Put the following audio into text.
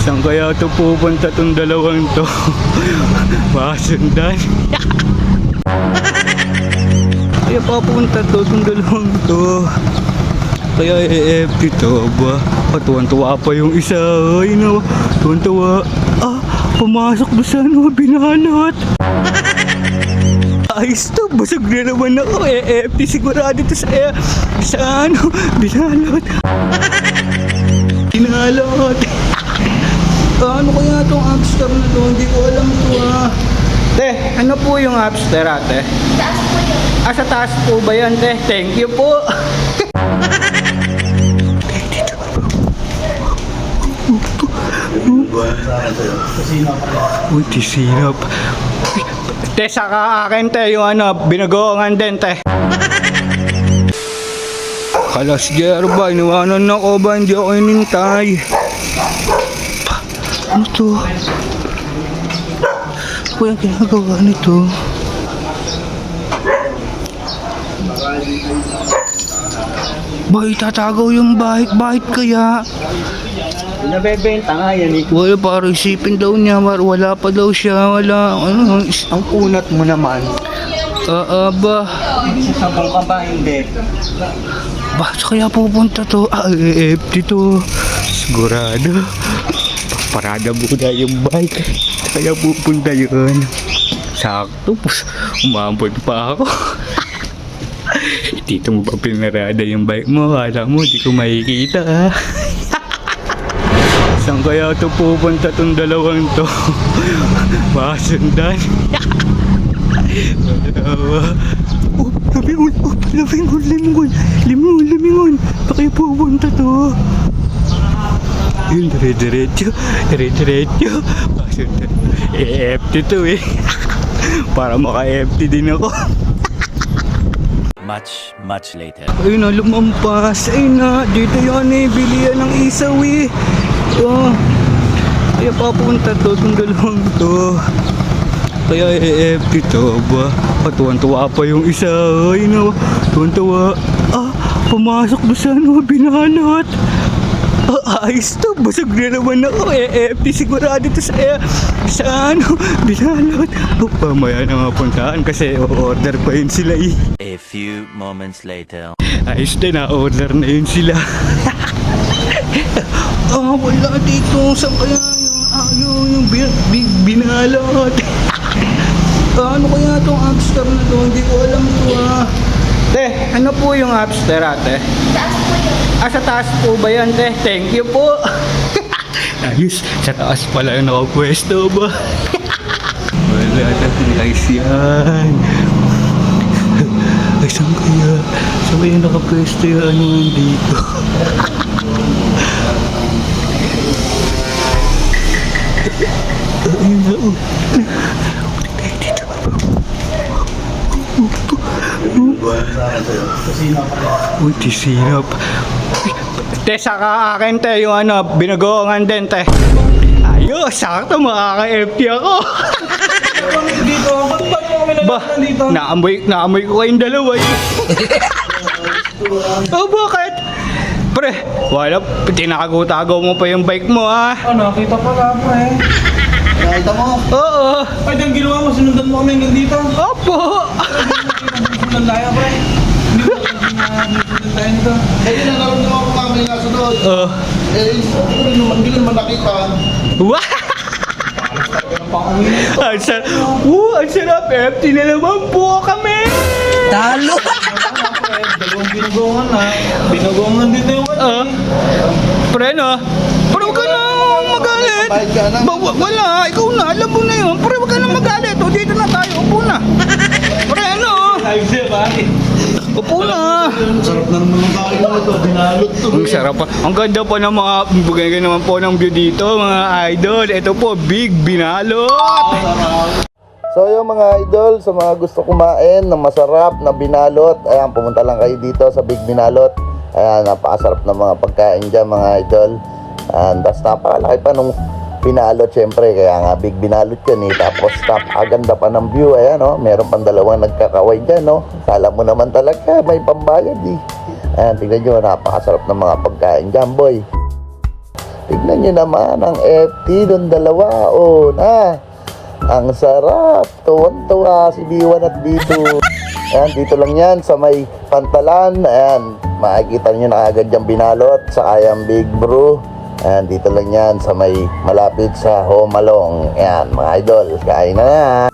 Saan kaya ito pupunta tong dalawang to? Masundan. Kaya papunta to tong dalawang to. Kaya EFT to ba? Tuwan-tuwa pa yung isa. Ay no, tuwan-tuwa. Pumasok doon sa binalot. Ayos to, busog na naman ako. EFT sigurado to sa binalot. Binalot. Ano kaya itong Appster na to? Hindi ko alam to Te, ano po yung Appster ate? Taas po yun. Sa taas po ba yan te? Thank you po. Uy, tisinap. Te, saka akin te, yung binagoongan din te. Kalas gerba, iniwanan ako ba? Hindi ako inintay. Ano to? Ano yung ginagawa nito? Ba, itatagaw yung bahit kaya? Nabebenta nga yan eh. Wala, parang isipin daw niya, wala pa daw siya, wala. Ang kunat mo naman. Ba. Sasabong ka ba? Hindi. Ba, sa kaya pupunta to? EFT to. Sigurado. Parada muna yung bike. Kaya pupunta yun. Sakto, umambot pa ako. Dito mo ba pinarada yung bike mo? Kala mo, di ko makikita Saan kaya ito pupunta tong dalawang to? Masundan. Limingon. Baka pupunta to. Yun, dire-diretso. Masundan. EFT to eh. Para maka-EFT din ako. Much later. Ayun na, lumampas. Ayun na, dito yun bilihan ng isaw eh. Kaya papunta to, itong dalawang to. Kaya EFT to ba? Tuwan-tuwa pa yung isa. Ayun na, tuwan-tuwa. Pumasok doon sa binalot. Ayos to, busog na naman ako. EFT sigurado to sa binalot. Pamaya na nga puntaan kasi order pa yun sila eh. A few moments later. Ayos din, order na yun sila. Wala dito. Saan kaya yung binalot? Ano kaya itong Appster na to? Hindi ko alam to Te, ano po yung Appster ate? Taas po yun. Sa taas po ba yan te? Thank you po. Ayos, sa taas pala yung nakapwesto ba? Wala na, nice yan. Ay, saan kaya nakapwesto yung dito? Ayun na, Uy, tisinap. Te, saka akin te, yung binagoongan din te. Ayos, sakto, makaka-FT ako. Dito, ba't mo kami nandito? Naamoy ko kayong dalawa eh. Bakit? Pre, wala, tinakago-tago mo pa yung bike mo Nakita pala pre. Nakita mo? Oo. Ay, ang ginawa mo, sinundan mo kami hanggang dito. Opo. Sinundan tayo pre. Hindi mo sinundan tayo nito. Kaya nanaramdaman ko kami nga sunod. Hindi ko naman nakita. Wah! Ang sarap. FT na naman po kami. Talo! Dalawang binugongan na. Binugongan dito yung Pre, Pero huwag ka na magalit. Bayad ka na. Wala, ikaw na. Alam mo na yun. Pre, huwag ka na magalit. Dito na tayo. Upo na. Pre, live siya ba? Upo na. Ang sarap na naman ng kain mo ito. Dinalot to. Ang sarap pa. Ang ganda pa ng mga bugay naman po ng view dito, mga idol. Ito po, Big Binalot. So yung mga idol, sa mga gusto kumain ng masarap na binalot, ayan, pumunta lang kayo dito sa Big Binalot. Ayan, napakasarap na mga pagkain dyan mga idol. Ayan, tapos napakalaki pa nung binalot syempre, kaya nga Big Binalot yan eh. Tapos napakaganda pa ng view, ayan meron pang dalawang nagkakaway dyan Kala mo naman talaga may pambayad eh. Ayan, tignan nyo, napakasarap ng mga pagkain dyan boy. Tignan nyo naman ang FT doon dalawa. Oh, na. Ang sarap. Tuwan-tuwa si B1 at B2. Ayan, dito lang yan sa may Pantalan. Ayan, makikita nyo na agad yung binalot sa Ayang Big Brew. Ayan, dito lang yan sa may malapit sa Home Along. Ayan, mga idol, kain na na.